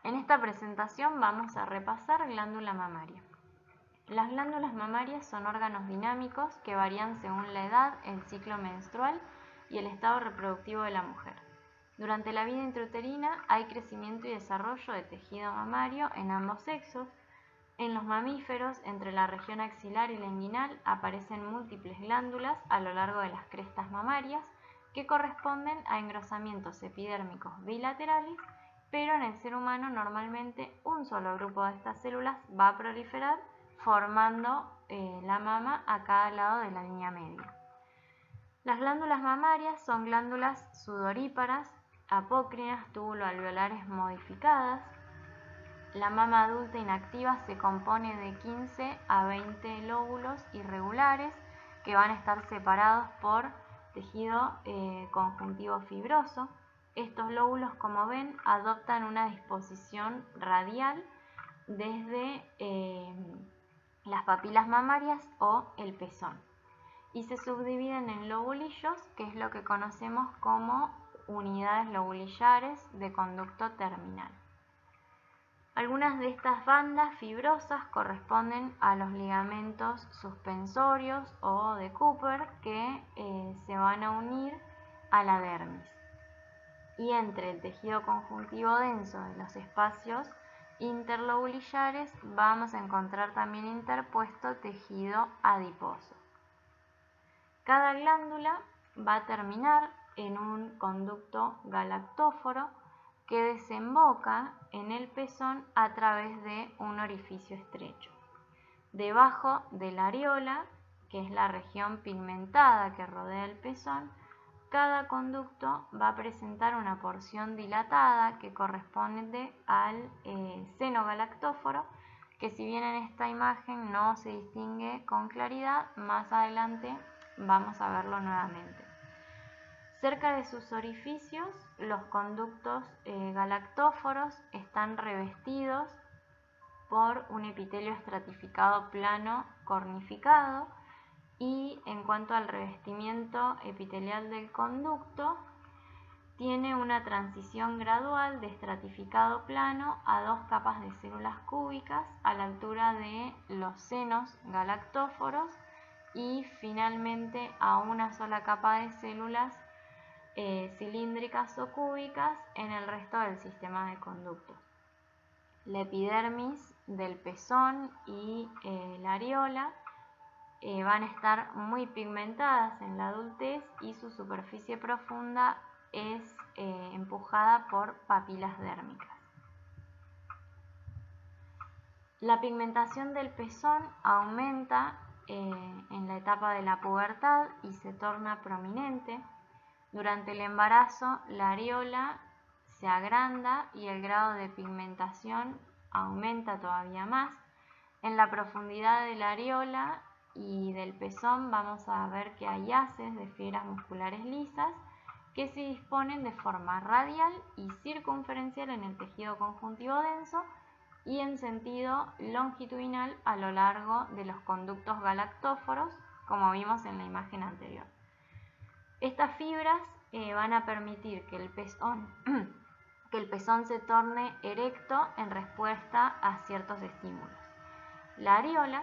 En esta presentación vamos a repasar glándula mamaria. Las glándulas mamarias son órganos dinámicos que varían según la edad, el ciclo menstrual y el estado reproductivo de la mujer. Durante la vida intrauterina hay crecimiento y desarrollo de tejido mamario en ambos sexos. En los mamíferos, entre la región axilar y la inguinal, aparecen múltiples glándulas a lo largo de las crestas mamarias que corresponden a engrosamientos epidérmicos bilaterales, pero en el ser humano normalmente un solo grupo de estas células va a proliferar formando la mama a cada lado de la línea media. Las glándulas mamarias son glándulas sudoríparas, apócrinas, túbulo-alveolares modificadas. La mama adulta inactiva se compone de 15 a 20 lóbulos irregulares que van a estar separados por tejido conjuntivo fibroso. Estos lóbulos, como ven, adoptan una disposición radial desde las papilas mamarias o el pezón y se subdividen en lobulillos, que es lo que conocemos como unidades lobulillares de conducto terminal. Algunas de estas bandas fibrosas corresponden a los ligamentos suspensorios o de Cooper que se van a unir a la dermis. Y entre el tejido conjuntivo denso de los espacios interlobulillares vamos a encontrar también interpuesto tejido adiposo. Cada glándula va a terminar en un conducto galactóforo que desemboca en el pezón a través de un orificio estrecho. Debajo de la areola, que es la región pigmentada que rodea el pezón, cada conducto va a presentar una porción dilatada que corresponde al seno galactóforo, que si bien en esta imagen no se distingue con claridad, más adelante vamos a verlo nuevamente. Cerca de sus orificios, los conductos galactóforos están revestidos por un epitelio estratificado plano cornificado y en cuanto al revestimiento epitelial del conducto, tiene una transición gradual de estratificado plano a dos capas de células cúbicas a la altura de los senos galactóforos y finalmente a una sola capa de células cilíndricas o cúbicas en el resto del sistema de conductos. La epidermis del pezón y la areola van a estar muy pigmentadas en la adultez y su superficie profunda es empujada por papilas dérmicas. La pigmentación del pezón aumenta en la etapa de la pubertad y se torna prominente. Durante el embarazo, la areola se agranda y el grado de pigmentación aumenta todavía más. En la profundidad de la areola y del pezón vamos a ver que hay haces de fibras musculares lisas que se disponen de forma radial y circunferencial en el tejido conjuntivo denso y en sentido longitudinal a lo largo de los conductos galactóforos, como vimos en la imagen anterior. Estas fibras van a permitir que el pezón se torne erecto en respuesta a ciertos estímulos. La areola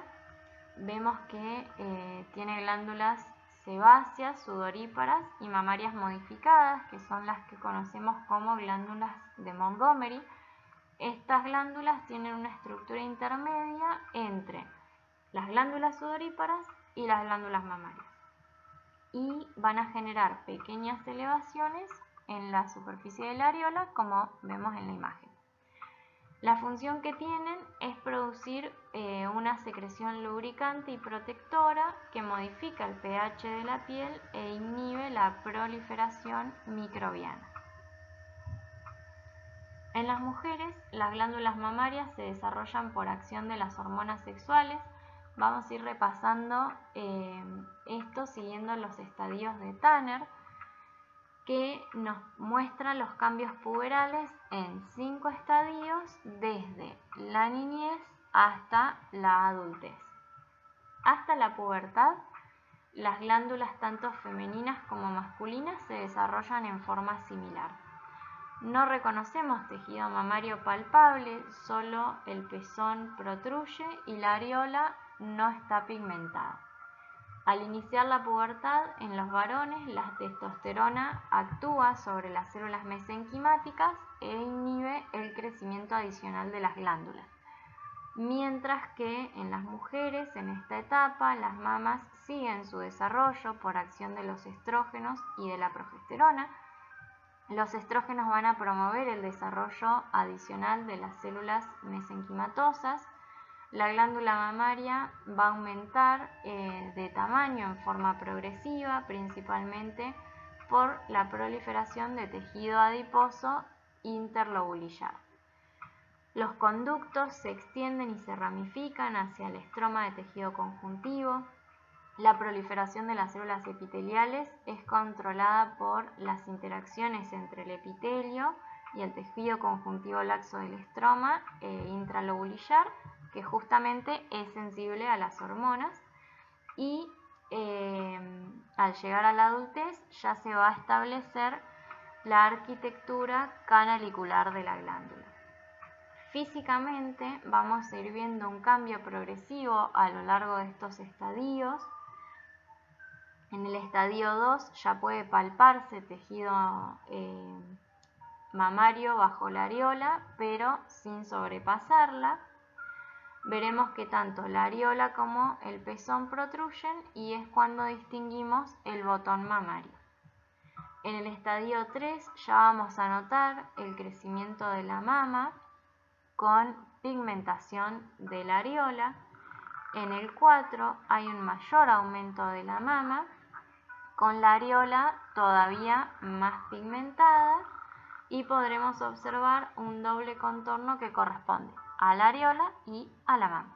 vemos que tiene glándulas sebáceas, sudoríparas y mamarias modificadas, que son las que conocemos como glándulas de Montgomery. Estas glándulas tienen una estructura intermedia entre las glándulas sudoríparas y las glándulas mamarias y van a generar pequeñas elevaciones en la superficie de la areola, como vemos en la imagen. La función que tienen es producir una secreción lubricante y protectora que modifica el pH de la piel e inhibe la proliferación microbiana. En las mujeres, las glándulas mamarias se desarrollan por acción de las hormonas sexuales. Vamos a ir repasando esto siguiendo los estadios de Tanner, que nos muestra los cambios puberales en 5 estadios desde la niñez hasta la adultez. Hasta la pubertad, las glándulas tanto femeninas como masculinas se desarrollan en forma similar. No reconocemos tejido mamario palpable, solo el pezón protruye y la areola no está pigmentada. Al iniciar la pubertad, en los varones, la testosterona actúa sobre las células mesenquimáticas e inhibe el crecimiento adicional de las glándulas. Mientras que en las mujeres, en esta etapa, las mamas siguen su desarrollo por acción de los estrógenos y de la progesterona. Los estrógenos van a promover el desarrollo adicional de las células mesenquimatosas. La glándula mamaria va a aumentar de tamaño en forma progresiva, principalmente por la proliferación de tejido adiposo interlobulillar. Los conductos se extienden y se ramifican hacia el estroma de tejido conjuntivo. La proliferación de las células epiteliales es controlada por las interacciones entre el epitelio y el tejido conjuntivo laxo del estroma intralobulillar, que justamente es sensible a las hormonas, y al llegar a la adultez ya se va a establecer la arquitectura canalicular de la glándula. Físicamente vamos a ir viendo un cambio progresivo a lo largo de estos estadios. En el estadio 2 ya puede palparse tejido mamario bajo la areola, pero sin sobrepasarla. Veremos que tanto la areola como el pezón protruyen y es cuando distinguimos el botón mamario. En el estadio 3 ya vamos a notar el crecimiento de la mama con pigmentación de la areola. En el 4 hay un mayor aumento de la mama, con la areola todavía más pigmentada, y podremos observar un doble contorno que corresponde a la areola y a la mama.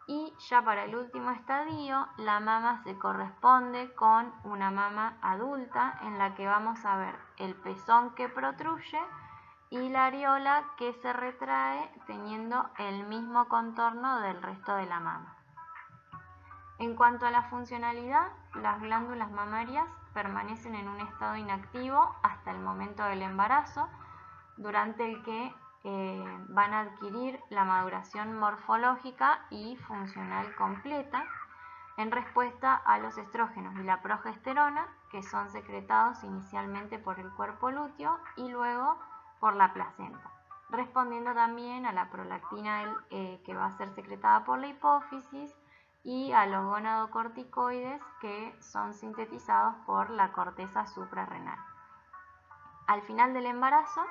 Y ya para el último estadio, la mama se corresponde con una mama adulta en la que vamos a ver el pezón que protruye y la areola que se retrae teniendo el mismo contorno del resto de la mama. En cuanto a la funcionalidad, las glándulas mamarias permanecen en un estado inactivo hasta el momento del embarazo, durante el que van a adquirir la maduración morfológica y funcional completa en respuesta a los estrógenos y la progesterona, que son secretados inicialmente por el cuerpo lúteo y luego por la placenta, respondiendo también a la prolactina que va a ser secretada por la hipófisis y a los gonadocorticoides que son sintetizados por la corteza suprarrenal. Al final del embarazo,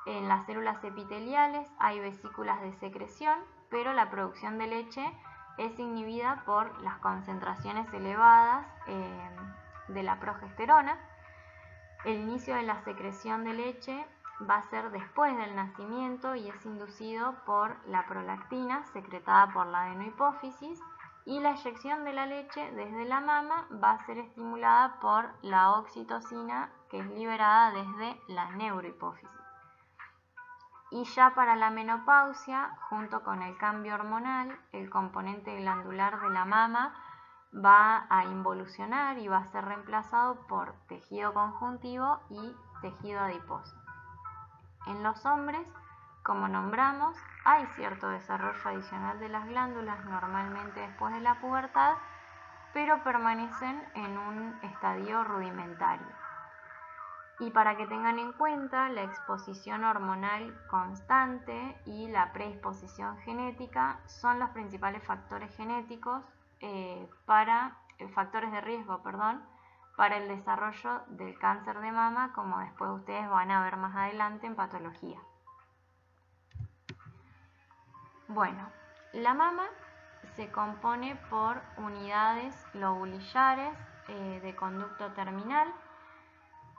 en las células epiteliales hay vesículas de secreción, pero la producción de leche es inhibida por las concentraciones elevadas de la progesterona. El inicio de la secreción de leche va a ser después del nacimiento y es inducido por la prolactina secretada por la adenohipófisis, y la eyección de la leche desde la mama va a ser estimulada por la oxitocina, que es liberada desde la neurohipófisis. Y ya para la menopausia, junto con el cambio hormonal, el componente glandular de la mama va a involucionar y va a ser reemplazado por tejido conjuntivo y tejido adiposo. En los hombres, como nombramos, hay cierto desarrollo adicional de las glándulas normalmente después de la pubertad, pero permanecen en un estadio rudimentario. Y para que tengan en cuenta, la exposición hormonal constante y la predisposición genética son los principales factores genéticos factores de riesgo, para el desarrollo del cáncer de mama, como después ustedes van a ver más adelante en patología. Bueno, la mama se compone por unidades lobulillares de conducto terminal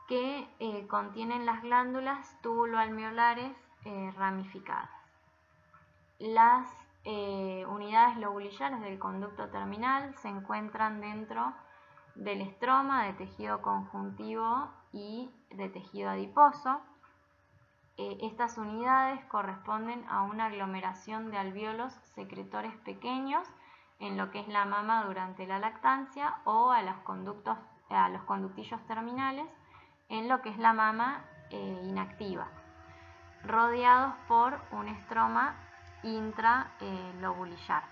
que contienen las glándulas túbulo-alveolares ramificadas. Las unidades lobulillares del conducto terminal se encuentran dentro del estroma de tejido conjuntivo y de tejido adiposo. Estas unidades corresponden a una aglomeración de alvéolos secretores pequeños en lo que es la mama durante la lactancia, o a los conductillos terminales en lo que es la mama inactiva, rodeados por un estroma intralobulillar.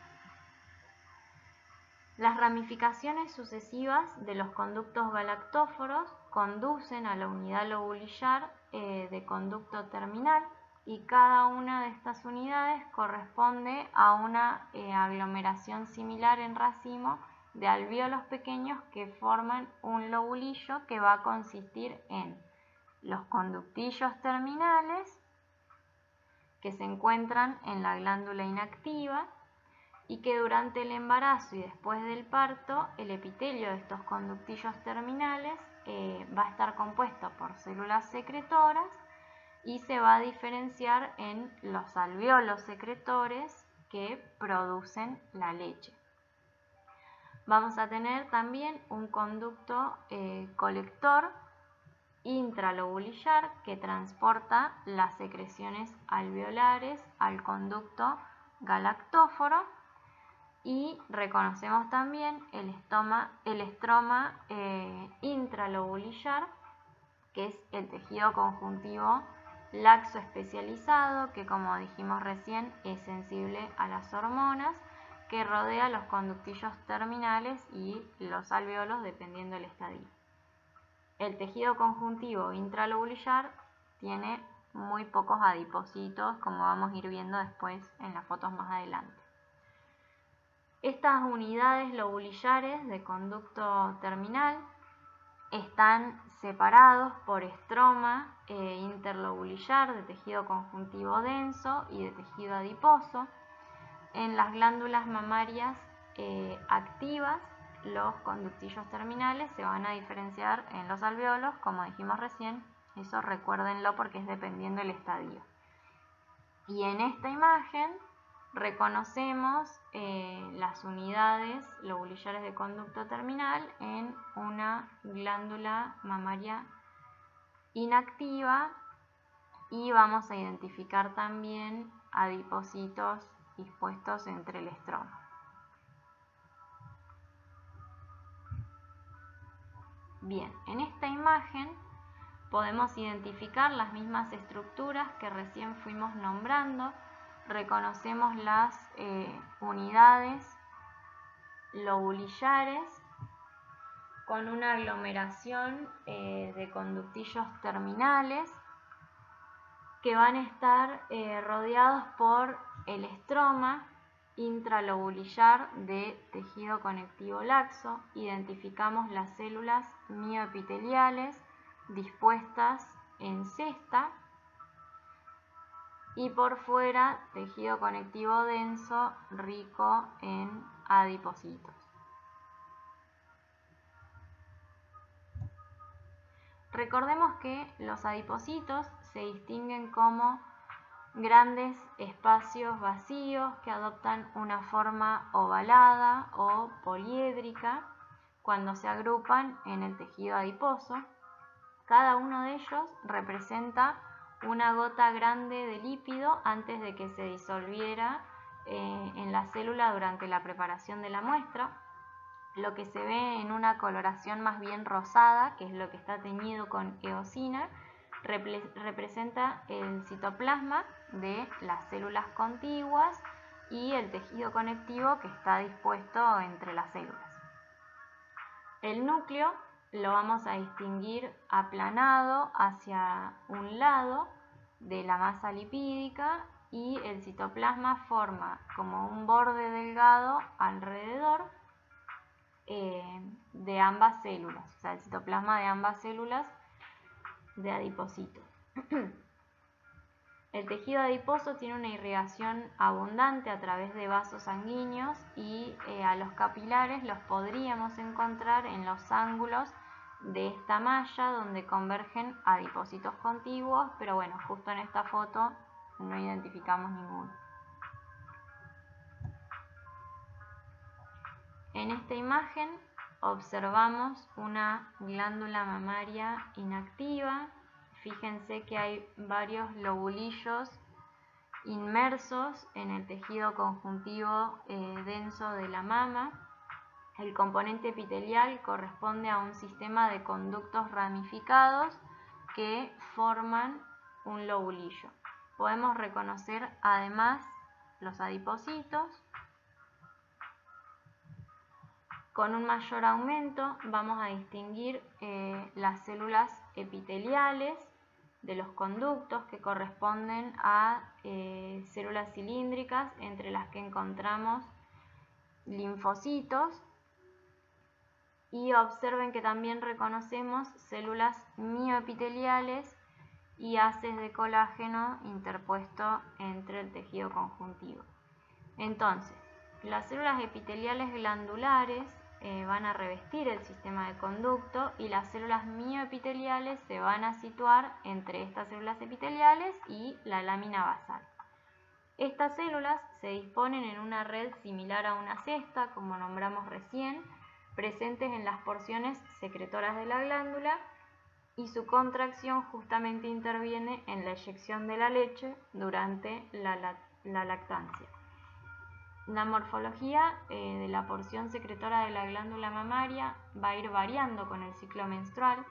Las ramificaciones sucesivas de los conductos galactóforos conducen a la unidad lobulillar de conducto terminal, y cada una de estas unidades corresponde a una aglomeración similar en racimo de alvéolos pequeños que forman un lobulillo que va a consistir en los conductillos terminales, que se encuentran en la glándula inactiva, y que durante el embarazo y después del parto el epitelio de estos conductillos terminales va a estar compuesto por células secretoras y se va a diferenciar en los alvéolos secretores que producen la leche. Vamos a tener también un conducto colector intralobulillar que transporta las secreciones alveolares al conducto galactóforo, y reconocemos también el estroma intralobulillar, que es el tejido conjuntivo laxo especializado, que como dijimos recién es sensible a las hormonas, que rodea los conductillos terminales y los alvéolos dependiendo del estadio. El tejido conjuntivo intralobulillar tiene muy pocos adipocitos, como vamos a ir viendo después en las fotos más adelante. Estas unidades lobulillares de conducto terminal están separados por estroma interlobulillar de tejido conjuntivo denso y de tejido adiposo. En las glándulas mamarias activas, los conductillos terminales se van a diferenciar en los alvéolos, como dijimos recién. Eso recuérdenlo porque es dependiendo del estadio. Y en esta imagen reconocemos las unidades lobulillares de conducto terminal en una glándula mamaria inactiva, y vamos a identificar también adipocitos dispuestos entre el estroma. Bien, en esta imagen podemos identificar las mismas estructuras que recién fuimos nombrando. Reconocemos las unidades lobulillares con una aglomeración de conductillos terminales que van a estar rodeados por el estroma intralobulillar de tejido conectivo laxo. Identificamos las células mioepiteliales dispuestas en cesta, y por fuera tejido conectivo denso rico en adipocitos. Recordemos que los adipocitos se distinguen como grandes espacios vacíos que adoptan una forma ovalada o poliédrica cuando se agrupan en el tejido adiposo. Cada uno de ellos representa una gota grande de lípido antes de que se disolviera en la célula durante la preparación de la muestra. Lo que se ve en una coloración más bien rosada, que es lo que está teñido con eosina, representa el citoplasma de las células contiguas y el tejido conectivo que está dispuesto entre las células. El núcleo lo vamos a distinguir aplanado hacia un lado de la masa lipídica, y el citoplasma forma como un borde delgado alrededor de ambas células, o sea, el citoplasma de ambas células de adipocitos. El tejido adiposo tiene una irrigación abundante a través de vasos sanguíneos, y a los capilares los podríamos encontrar en los ángulos de esta malla donde convergen adipocitos contiguos, pero bueno, justo en esta foto no identificamos ninguno. En esta imagen observamos una glándula mamaria inactiva. Fíjense que hay varios lobulillos inmersos en el tejido conjuntivo denso de la mama. El componente epitelial corresponde a un sistema de conductos ramificados que forman un lobulillo. Podemos reconocer además los adipocitos. Con un mayor aumento vamos a distinguir las células epiteliales de los conductos, que corresponden a células cilíndricas, entre las que encontramos linfocitos, y observen que también reconocemos células mioepiteliales y haces de colágeno interpuesto entre el tejido conjuntivo. Entonces, las células epiteliales glandulares van a revestir el sistema de conducto, y las células mioepiteliales se van a situar entre estas células epiteliales y la lámina basal. Estas células se disponen en una red similar a una cesta, como nombramos recién, presentes en las porciones secretoras de la glándula, y su contracción justamente interviene en la eyección de la leche durante la lactancia. La morfología de la porción secretora de la glándula mamaria va a ir variando con el ciclo menstrual.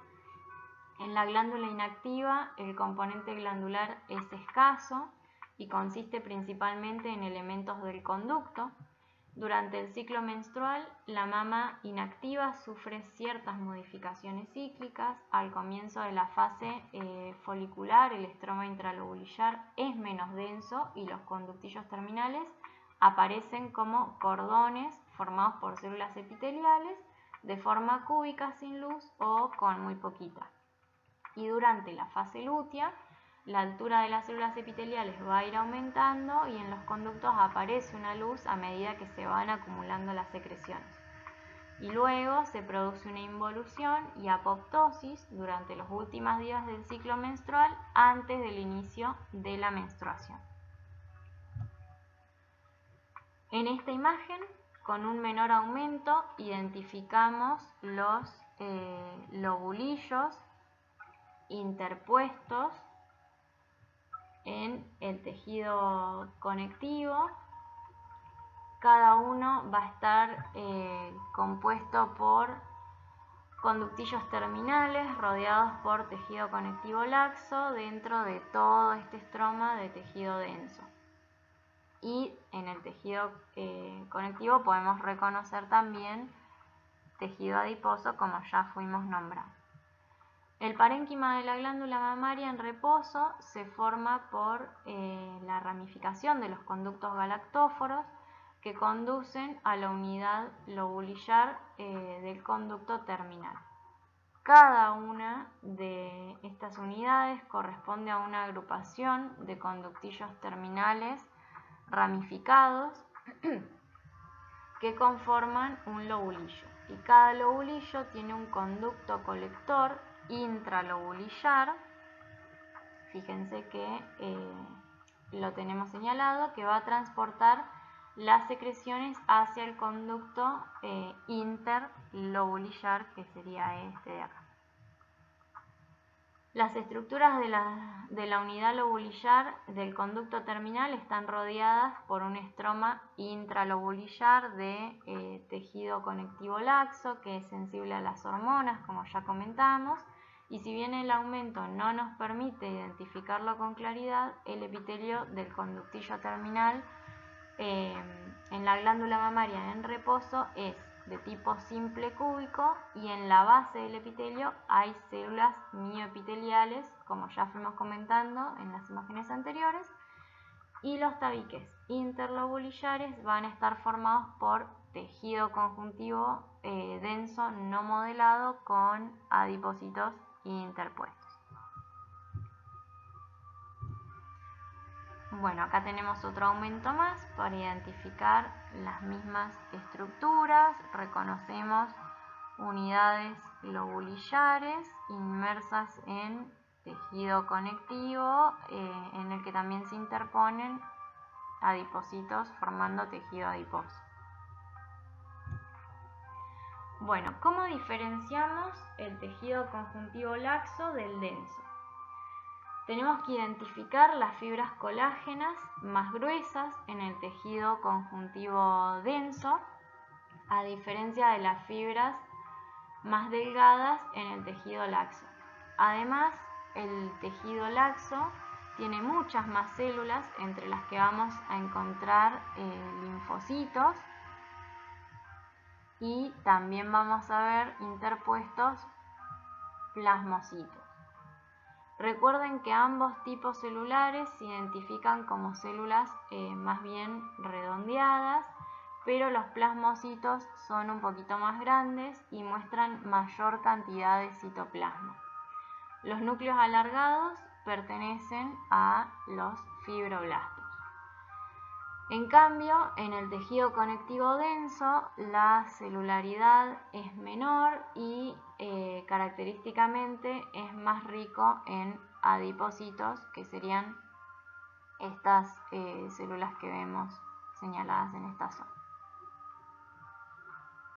En la glándula inactiva, el componente glandular es escaso y consiste principalmente en elementos del conducto. Durante el ciclo menstrual, la mama inactiva sufre ciertas modificaciones cíclicas. Al comienzo de la fase folicular, el estroma intralobulillar es menos denso y los conductillos terminales aparecen como cordones formados por células epiteliales de forma cúbica sin luz o con muy poquita. Y durante la fase lútea, la altura de las células epiteliales va a ir aumentando y en los conductos aparece una luz a medida que se van acumulando las secreciones. Y luego se produce una involución y apoptosis durante los últimos días del ciclo menstrual antes del inicio de la menstruación. En esta imagen, con un menor aumento, identificamos los lobulillos interpuestos en el tejido conectivo. Cada uno va a estar compuesto por conductillos terminales rodeados por tejido conectivo laxo dentro de todo este estroma de tejido denso. Y en el tejido conectivo podemos reconocer también tejido adiposo, como ya fuimos nombrando. El parénquima de la glándula mamaria en reposo se forma por la ramificación de los conductos galactóforos que conducen a la unidad lobulillar del conducto terminal. Cada una de estas unidades corresponde a una agrupación de conductillos terminales ramificados que conforman un lobulillo, y cada lobulillo tiene un conducto colector intralobulillar. Fíjense que lo tenemos señalado, que va a transportar las secreciones hacia el conducto interlobulillar, que sería este de acá. Las estructuras de la unidad lobulillar del conducto terminal están rodeadas por un estroma intralobulillar de tejido conectivo laxo, que es sensible a las hormonas, como ya comentamos, y si bien el aumento no nos permite identificarlo con claridad, el epitelio del conductillo terminal en la glándula mamaria en reposo es de tipo simple cúbico, y en la base del epitelio hay células mioepiteliales, como ya fuimos comentando en las imágenes anteriores, y los tabiques interlobulillares van a estar formados por tejido conjuntivo denso no modelado con adipocitos interpuestos. Bueno, acá tenemos otro aumento más para identificar las mismas estructuras. Reconocemos unidades lobulillares inmersas en tejido conectivo, en el que también se interponen adipocitos formando tejido adiposo. Bueno, ¿cómo diferenciamos el tejido conjuntivo laxo del denso? Tenemos que identificar las fibras colágenas más gruesas en el tejido conjuntivo denso, a diferencia de las fibras más delgadas en el tejido laxo. Además, el tejido laxo tiene muchas más células, entre las que vamos a encontrar linfocitos, y también vamos a ver interpuestos plasmocitos. Recuerden que ambos tipos celulares se identifican como células más bien redondeadas, pero los plasmocitos son un poquito más grandes y muestran mayor cantidad de citoplasma. Los núcleos alargados pertenecen a los fibroblastos. En cambio, en el tejido conectivo denso, la celularidad es menor y característicamente es más rico en adipocitos, que serían estas células que vemos señaladas en esta zona.